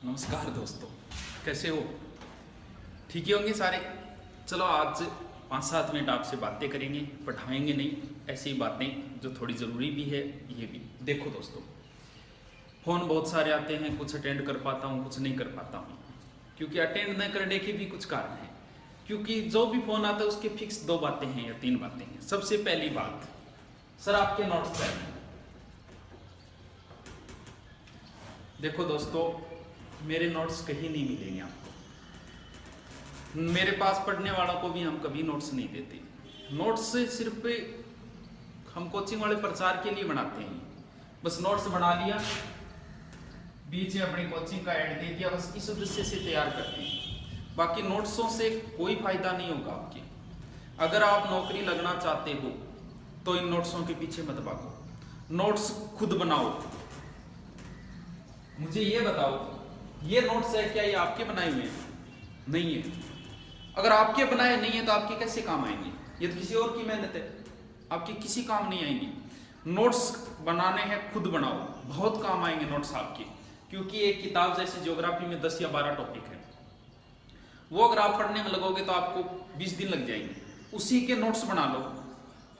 नमस्कार दोस्तों, कैसे हो? ठीक ही होंगे सारे। चलो आज 5-7 मिनट आपसे बातें करेंगे, पढ़ाएंगे नहीं, ऐसी बातें जो थोड़ी ज़रूरी भी है ये भी। देखो दोस्तों, फ़ोन बहुत सारे आते हैं, कुछ अटेंड कर पाता हूँ, कुछ नहीं कर पाता हूँ, क्योंकि अटेंड न करने के भी कुछ कारण हैं। क्योंकि जो भी फ़ोन आता है उसके फिक्स 2 बातें हैं या 3 बातें हैं। सबसे पहली बात, सर आपके नोट्स चाहिए। देखो दोस्तों, मेरे नोट्स कहीं नहीं मिलेंगे आपको। मेरे पास पढ़ने वालों को भी हम कभी नोट्स नहीं देते। नोट्स सिर्फ हम कोचिंग वाले प्रचार के लिए बनाते हैं। बस नोट्स बना लिया, बीच में अपनी कोचिंग का ऐड दे दिया, बस इस उद्देश्य से तैयार करते हैं। बाकी नोट्सों से कोई फायदा नहीं होगा आपके। अगर आप नौकरी लगना चाहते हो तो इन नोट्सों के पीछे मत भागो, नोट्स खुद बनाओ। मुझे ये बताओ, ये नोट्स है क्या ये आपके बनाए हुए हैं? नहीं है। अगर आपके बनाए नहीं है तो आपके कैसे काम आएंगे? ये तो किसी और की मेहनत है, आपके किसी काम नहीं आएंगी। नोट्स बनाने हैं, खुद बनाओ, बहुत काम आएंगे नोट्स आपके। क्योंकि एक किताब जैसे ज्योग्राफी में 10 या 12 टॉपिक है, वो अगर आप पढ़ने में लगोगे तो आपको 20 दिन लग जाएंगे। उसी के नोट्स बना लो।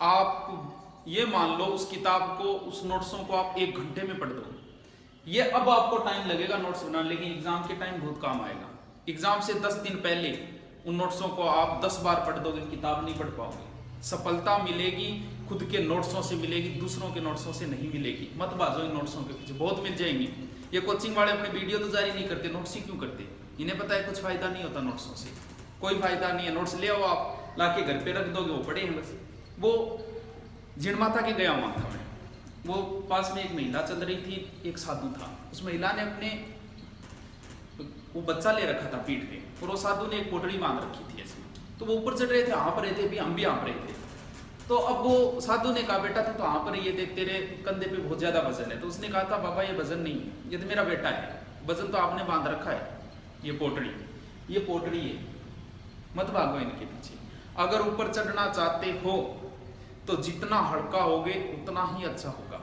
आप ये मान लो उस किताब को, उस नोट्सों को आप 1 घंटे में पढ़ दो। ये अब आपको टाइम लगेगा नोट्स बनाने, लेकिन एग्जाम के टाइम बहुत काम आएगा। एग्जाम से 10 दिन पहले उन नोट्सों को आप 10 बार पढ़ दोगे, किताब नहीं पढ़ पाओगे। सफलता मिलेगी खुद के नोट्सों से मिलेगी, दूसरों के नोट्सों से नहीं मिलेगी। मत बाजो इन नोट्सों के पीछे, बहुत मिल जाएंगे। ये कोचिंग वाले अपने वीडियो तो जारी नहीं करते, नोट्स ही क्यों करते? इन्हें पता है कुछ फायदा नहीं होता नोट्सों से, कोई फायदा नहीं है। नोट्स ले आओ, आप लाके घर पे रख दोगे, वो पड़े हैं बस। वो जिणमाता के गया हुआ था मैं, वो पास में एक महिला चल रही थी, एक साधु था। उस महिला ने अपने वो बच्चा ले रखा था पीठ पे, और वो साधु ने एक पोटली बांध रखी थी ऐसे। तो वो ऊपर चढ़ रहे थे, हाँप रहे थे, भी हम भी हाँप रहे थे। तो अब वो साधु ने कहा, बेटा तू तो हाँप रही है, देख तेरे कंधे पे बहुत ज्यादा वजन है। तो उसने कहा था, बाबा ये वजन नहीं है, ये तो मेरा बेटा है, वजन तो आपने बांध रखा है, ये पोटली है। मत भागो इनके पीछे। अगर ऊपर चढ़ना चाहते हो तो जितना हल्का होगे उतना ही अच्छा होगा।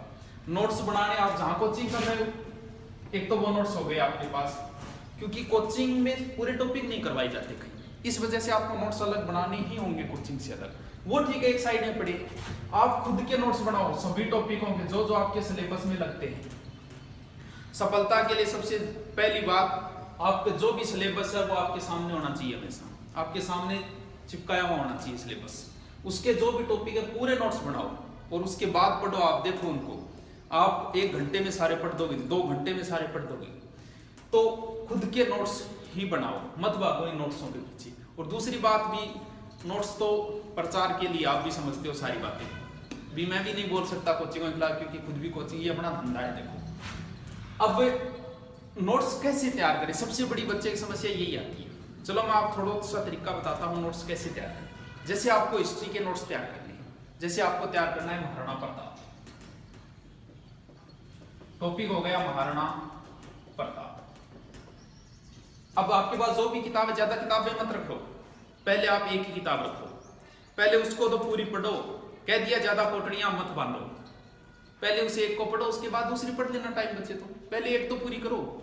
नोट्स बनाने आप जहां कोचिंग कर रहे हो, एक तो वो नोट्स हो गए आपके पास, क्योंकि कोचिंग में पूरे टॉपिक नहीं करवाए जाते कहीं, इस वजह से आपको नोट्स अलग बनाने ही होंगे कोचिंग से अलग। वो ठीक है, एक साइड में पड़े। आप खुद के नोट्स बनाओ सभी टॉपिकों के, जो जो आपके सिलेबस में लगते हैं। सफलता के लिए सबसे पहली बात, आपका जो भी सिलेबस है वो आपके सामने होना चाहिए, हमेशा आपके सामने चिपकाया हुआ होना चाहिए सिलेबस। उसके जो भी टॉपिक है पूरे नोट्स बनाओ, और उसके बाद पढ़ो। आप देखो उनको, आप 1 घंटे में सारे पढ़ दोगे, 2 घंटे में सारे पढ़ दोगे। तो खुद के नोट्स ही बनाओ, मत भागो इन नोट्सों के पीछे। और दूसरी बात भी, नोट्स तो प्रचार के लिए, आप भी समझते हो सारी बातें भी, मैं भी नहीं बोल सकता कोचिंग के खिलाफ, क्योंकि खुद भी कोचिंग ये अपना धंधा है। देखो अब नोट्स कैसे तैयार करें, सबसे बड़ी बच्चे की समस्या यही आती है। चलो मैं आप थोड़ा सा तरीका बताता हूँ नोट्स कैसे तैयार करें। जैसे आपको हिस्ट्री के नोट्स तैयार करने हैं, जैसे आपको तैयार करना है महाराणा प्रताप, टॉपिक हो गया महाराणा प्रताप। अब आपके पास जो भी किताब है, ज्यादा किताबें मत रखो, पहले आप एक ही किताब रखो, पहले उसको तो पूरी पढ़ो। कह दिया ज्यादा पोटलियां मत बांधो, पहले उसे एक को पढ़ो, उसके बाद दूसरी पढ़ लेना, टाइम बचे तो। पहले एक तो पूरी करो।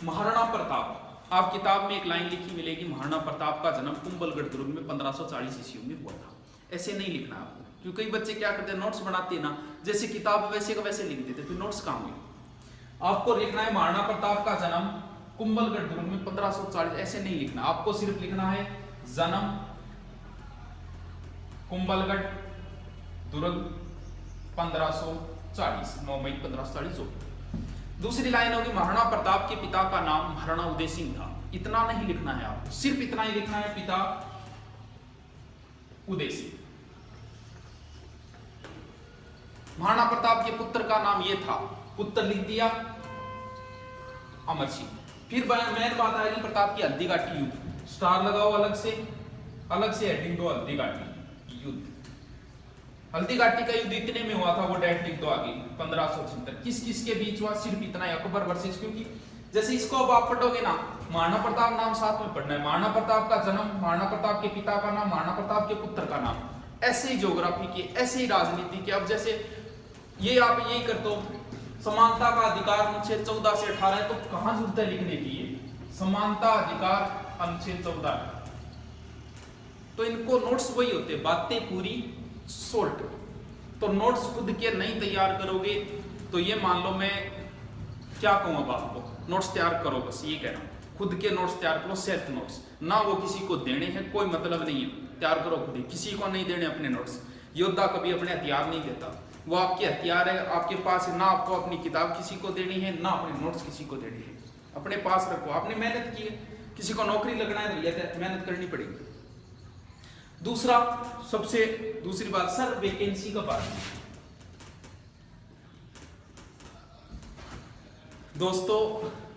महाराणा प्रताप, आप किताब में एक लाइन लिखी मिलेगी, महाराणा प्रताप का जन्म कुंभलगढ़ दुर्ग में 1540 ईस्वी में हुआ था। ऐसे नहीं लिखना आपको, क्योंकि कई बच्चे क्या करते हैं, नोट्स बनाते हैं ना, जैसे किताब वैसे का वैसे लिख देते, फिर नोट्स कहाँ हुए। आपको लिखना है महाराणा प्रताप का जन्म कुंभलगढ़ दुर्ग में 1540, ऐसे नहीं लिखना। आपको सिर्फ लिखना है जन्म कुंभलगढ़ दुर्ग 1540, 9 मई 1540 हो। दूसरी लाइन होगी, महाराणा प्रताप के पिता का नाम महाराणा उदय सिंह था। इतना नहीं लिखना है आपको, सिर्फ इतना ही लिखना है, पिता उदय सिंह। महाराणा प्रताप के पुत्र का नाम ये था, पुत्र लिख दिया अमर सिंह। फिर मेन बात आएगी प्रताप की हल्दी घाटी युद्ध, स्टार लगाओ अलग से हेडिंग दो, हल्दी घाटी युद्ध। हल्दी घाटी का युद्ध इतने में हुआ था, वो डेट लिख दो आगे, 1576। किस किस के बीच हुआ, सिर्फ इतना है, अकबर वर्सेस। क्योंकि जैसे इसको अब आप पढ़ोगे ना, महाराणा प्रताप नाम साथ में पढ़ना है, महाराणा प्रताप का जन्म, महाराणा प्रताप के पिता का नाम, महाराणा प्रताप के पुत्र का नाम, ऐसे ही ज्योग्राफी के, ऐसे ही राजनीति के। अब जैसे ये आप यही करते हो, समानता का अधिकार अनुच्छेद 14 से 18 है, तो कहां जरूरत है लिखने की? समानता अधिकार अनुच्छेद 14। तो इनको नोट्स वही होते हैं, बातें पूरी शॉर्ट। तो नोट्स खुद के नहीं तैयार करोगे तो ये मान लो मैं क्या कहूँ अब आपको, नोट्स तैयार करो, बस ये कह रहा हूँ। खुद के नोट्स तैयार करो, सेल्फ नोट्स, ना वो किसी को देने हैं, कोई मतलब नहीं है, तैयार करो खुद ही, किसी को नहीं देने अपने नोट्स। योद्धा कभी अपने हथियार नहीं देता, वो आपके हथियार है, आपके पास है, ना आपको अपनी किताब किसी को देनी है, ना अपने नोट्स किसी को देनी है, अपने पास रखो। आपने मेहनत की है, किसी को नौकरी लगना है तो भैया मेहनत करनी पड़ेगी। दूसरा, सबसे दूसरी बात सर, वैकेंसी का बात। दोस्तों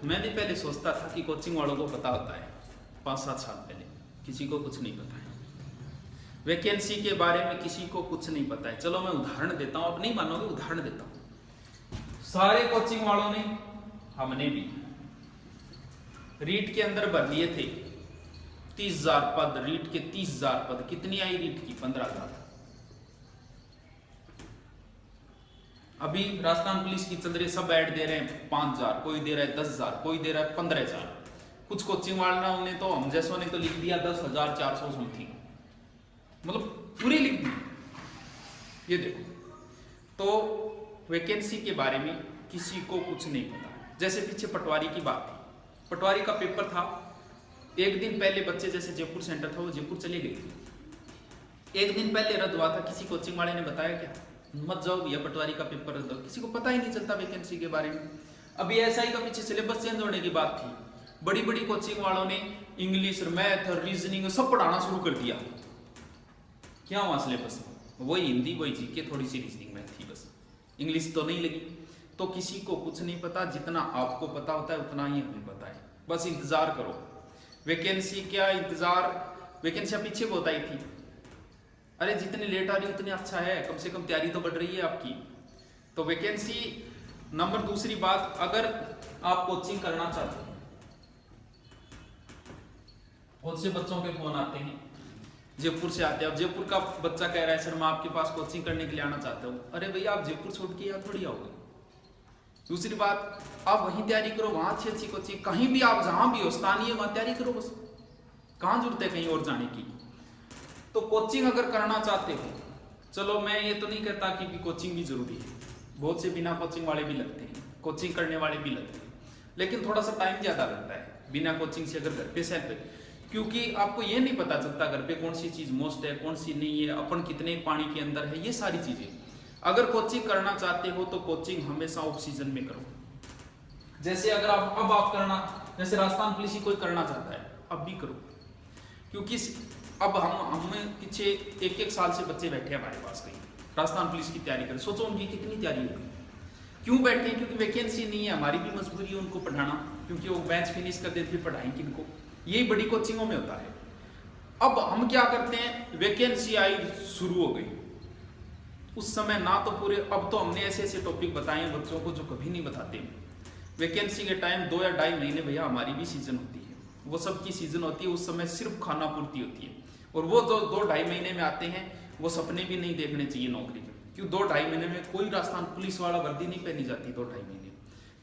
मैं भी पहले सोचता था कि कोचिंग वालों को पता होता है, 5-7 साल पहले, किसी को कुछ नहीं पता है वैकेंसी के बारे में, किसी को कुछ नहीं पता है। चलो मैं उदाहरण देता हूं, अब नहीं मानोगे, उदाहरण देता हूं। सारे कोचिंग वालों ने, हमने भी रीट के अंदर भर लिए थे 30,000 पद, रीट के 30,000 पद। कितनी आई रीट की? 15,000। अभी राजस्थान पुलिस की चल रही, सब ऐड दे रहे हैं 5,000, कोई दे रहा है 10,000, कोई दे रहा है 15,000। कुछ कोचिंग वालों ने तो, हम जैसों ने तो लिख दिया 10,400 समथिंग, मतलब पूरी लिख दी। ये देखो, तो वैकेंसी के बारे में किसी को कुछ नहीं पता। जैसे पीछे पटवारी की बात थी, पटवारी का पेपर था, एक दिन पहले बच्चे, जैसे जयपुर सेंटर था, वो जयपुर चले गए थे, एक दिन पहले रद्द हुआ था। किसी कोचिंग वाले ने बताया क्या, मत जाओ भैया पटवारी का पेपर रद्द हो। किसी को पता ही नहीं चलता वैकेंसी के बारे में। अभी एसआई का पीछे सिलेबस चेंज होने की बात थी, बड़ी बड़ी कोचिंग वालों ने इंग्लिश, मैथ, रीजनिंग सब पढ़ाना शुरू कर दिया। क्या हुआ सिलेबस? वही हिंदी, वही जीके, थोड़ी सी रीजनिंग मैथ थी बस, इंग्लिश तो नहीं लगी। तो किसी को कुछ नहीं पता, जितना आपको पता होता है उतना ही हमें पता है। बस इंतजार करो, वैकेंसी क्या इंतजार, वैकेंसी पीछे बहुत आई थी। अरे जितनी लेट आ रही उतनी अच्छा है, कम से कम तैयारी तो बढ़ रही है आपकी। तो वैकेंसी नंबर। दूसरी बात, अगर आप कोचिंग करना चाहते हो, बहुत से बच्चों के फोन आते हैं, जयपुर से आते हैं। अब जयपुर का बच्चा कह रहा है सर मैं आपके पास कोचिंग करने के लिए आना चाहता हूँ। अरे भैया आप जयपुर छोड़ के यहाँ थोड़ी आओगे। दूसरी बात, आप वहीं तैयारी करो, वहां अच्छी अच्छी कोचिंग, कहीं भी आप जहां भी हो, स्थानीय वहां तैयारी करो बस, कहाँ जरूरत है कहीं और जाने की। तो कोचिंग अगर करना चाहते हो, चलो मैं ये तो नहीं कहता कि कोचिंग भी जरूरी है, बहुत से बिना कोचिंग वाले भी लगते हैं, कोचिंग करने वाले भी लगते हैं, लेकिन थोड़ा सा टाइम ज्यादा लगता है बिना कोचिंग से अगर घर पे सेल्फ, क्योंकि आपको ये नहीं पता चलता घर पे कौन सी चीज मोस्ट है, कौन सी नहीं है, अपन कितने पानी के अंदर है, ये सारी चीजें। अगर कोचिंग करना चाहते हो तो कोचिंग हमेशा ऑफ सीजन में करो। जैसे अगर आप करना, जैसे राजस्थान पुलिस ही कोई करना चाहता है, अब भी करो, क्योंकि अब हम पीछे 1-1 साल से बच्चे बैठे हमारे पास, कहीं राजस्थान पुलिस की तैयारी करें। सोचो उनकी कितनी तैयारी होगी, क्यों बैठे हैं? क्योंकि वैकेंसी नहीं है। हमारी भी मजबूरी है उनको पढ़ाना, क्योंकि वो बैच फिनिश कर देते, फिर पढ़ाएं किनको? यही बड़ी कोचिंगों में होता है। अब हम क्या करते हैं, वैकेंसी आई, शुरू हो गई, उस समय ना तो पूरे, अब तो हमने ऐसे ऐसे टॉपिक बताए बच्चों को जो कभी नहीं बताते। वैकेंसी के टाइम 2 या 2.5 महीने भैया हमारी भी सीजन होती है, वो सबकी सीजन होती है, उस समय सिर्फ खाना पूर्ति होती है। और वो जो 2-2.5 महीने में आते हैं, वो सपने भी नहीं देखने चाहिए नौकरी के, क्यों 2-2.5 महीने में कोई राजस्थान पुलिस वाला वर्दी नहीं पहनी जाती 2-2.5 महीने।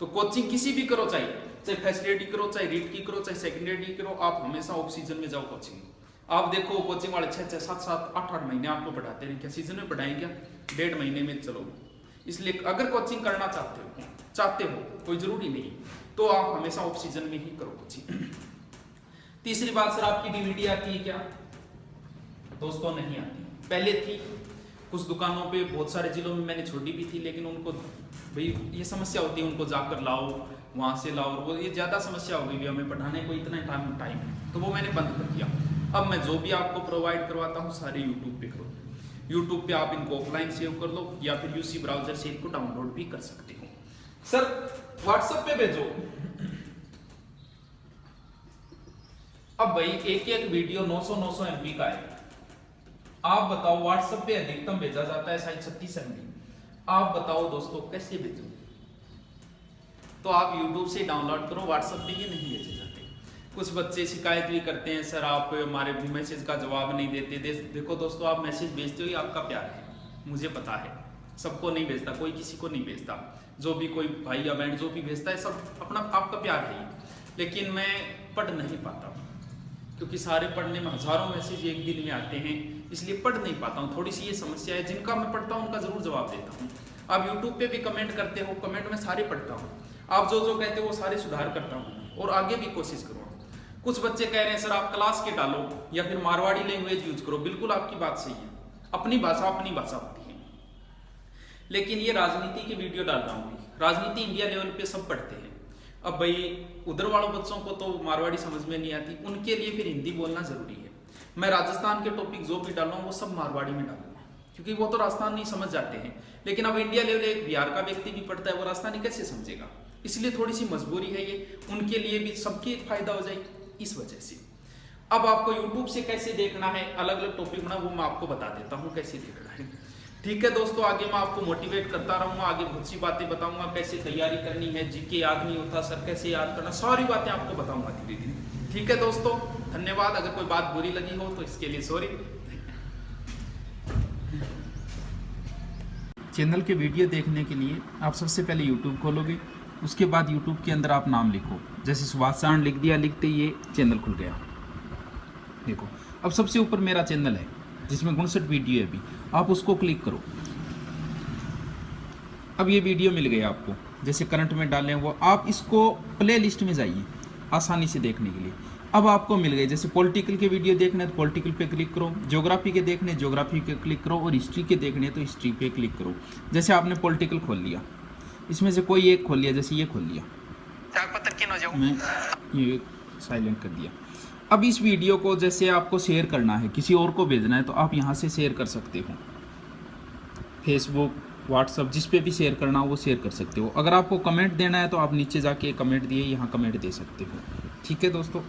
तो कोचिंग किसी भी करो, चाहे फैसिलिटी करो, चाहे रीट की करो, चाहे सेकेंडरी करो, आप हमेशा ऑफ सीजन में जाओ कोचिंग। आप देखो कोचिंग वाले 6-6, 7-7, 8-8 महीने आपको पढ़ाते रहे, क्या सीजन में पढ़ाएं क्या? 1.5 महीने में चलो। इसलिए अगर कोचिंग करना चाहते हो कोई जरूरी नहीं, तो आप हमेशा ऑफ सीजन में ही करो कोचिंग। तीसरी बात, सर आपकी डीवीडी आती है क्या? दोस्तों नहीं आती। पहले थी, कुछ दुकानों पे, बहुत सारे जिलों में मैंने छोड़ी भी थी, लेकिन उनको भाई ये समस्या होती है, उनको जाकर लाओ, वहां से लाओ, वो ये ज्यादा समस्या हो गई हमें पढ़ाने को, इतना टाइम है, तो वो मैंने बंद कर दिया। अब मैं जो भी आपको प्रोवाइड करवाता हूँ सारे यूट्यूब पे करो। यूट्यूब पे आप इनको ऑफलाइन सेव कर लो, या फिर यूसी ब्राउजर से इनको डाउनलोड भी कर सकते हो। सर व्हाट्सएप पे भेजो। अब भाई एक वीडियो 900 MB का है, आप बताओ व्हाट्सएप पे अधिकतम भेजा जाता है शायद 36 MB। आप बताओ दोस्तों कैसे भेजो? तो आप यूट्यूब से डाउनलोड करो, व्हाट्सएप पे ये नहीं भेजे जाते। कुछ बच्चे शिकायत भी करते हैं, सर आप हमारे मैसेज का जवाब नहीं देते। देखो दोस्तों, आप मैसेज भेजते हो ये आपका प्यार है, मुझे पता है, सबको नहीं भेजता, कोई किसी को नहीं भेजता, जो भी कोई भाई या बहन जो भी भेजता है सब अपना आपका प्यार है। लेकिन मैं पढ़ नहीं पाता हूँ, क्योंकि सारे पढ़ने में हज़ारों मैसेज एक दिन में आते हैं, इसलिए पढ़ नहीं पाता हूँ। थोड़ी सी ये समस्या है। जिनका मैं पढ़ता हूँ उनका ज़रूर जवाब देता हूँ। आप यूट्यूब पे भी कमेंट करते हो, कमेंट में सारे पढ़ता हूँ। आप जो जो कहते हो वो सारे सुधार करता हूँ और आगे भी कोशिश करूँगा। कुछ बच्चे कह रहे हैं सर आप क्लास के डालो या फिर मारवाड़ी लैंग्वेज यूज करो। बिल्कुल आपकी बात सही है, अपनी भाषा होती है। लेकिन ये राजनीति की वीडियो डाल रहा हूँ, राजनीति इंडिया लेवल पे सब पढ़ते हैं। अब भाई उधर वालों बच्चों को तो मारवाड़ी समझ में नहीं आती, उनके लिए फिर हिंदी बोलना जरूरी है। मैं राजस्थान के टॉपिक जो भी डालूंगा वो सब मारवाड़ी में डालूंगा, क्योंकि वो तो राजस्थान नहीं समझ जाते हैं। लेकिन अब इंडिया लेवल एक बिहार का व्यक्ति भी पढ़ता है, वो राजस्थानी कैसे समझेगा? इसलिए थोड़ी सी मजबूरी है ये, उनके लिए भी सबकी एक फायदा हो जाए इस वजह से। अब आपको यूट्यूब से कैसे देखना है, अलग अलग टॉपिक ना, वो मैं आपको बता देता हूँ कैसे देखना है। ठीक है दोस्तों, आगे मैं आपको मोटिवेट करता रहूँगा, आगे बहुत सी बातें बताऊंगा, कैसे तैयारी करनी है, जीके याद नहीं होता सर कैसे याद करना, सारी बातें आपको बताऊंगा धीरे धीरे। ठीक है दोस्तों, धन्यवाद। अगर कोई बात बुरी लगी हो तो इसके लिए सॉरी। चैनल के वीडियो देखने के लिए आप सबसे पहले यूट्यूब खोलोगे, उसके बाद यूट्यूब के अंदर आप नाम लिखो, जैसे सुभाष सारण लिख दिया, लिखते ही ये चैनल खुल गया। देखो अब सबसे ऊपर मेरा चैनल है जिसमें 59 वीडियो है अभी, आप उसको क्लिक करो। अब ये वीडियो मिल गया आपको, जैसे करंट में डालें वो, आप इसको प्ले लिस्ट में जाइए आसानी से देखने के लिए। अब आपको मिल गए, जैसे पॉलिटिकल के वीडियो देखने तो पॉलिटिकल पे क्लिक करो, ज्योग्राफी के देखने ज्योग्राफी पे क्लिक करो, और हिस्ट्री के देखने तो हिस्ट्री पे क्लिक करो। जैसे आपने पॉलिटिकल खोल लिया, इसमें से कोई एक खोल लिया, जैसे ये खोल लिया, मैं ये साइलेंट कर दिया। अब इस वीडियो को जैसे आपको शेयर करना है, किसी और को भेजना है, तो आप यहाँ से शेयर कर सकते हो। फेसबुक, व्हाट्सअप, जिस पे भी शेयर करना हो वो शेयर कर सकते हो। अगर आपको कमेंट देना है तो आप नीचे जाके कमेंट दिए, यहाँ कमेंट दे सकते हो। ठीक है दोस्तों।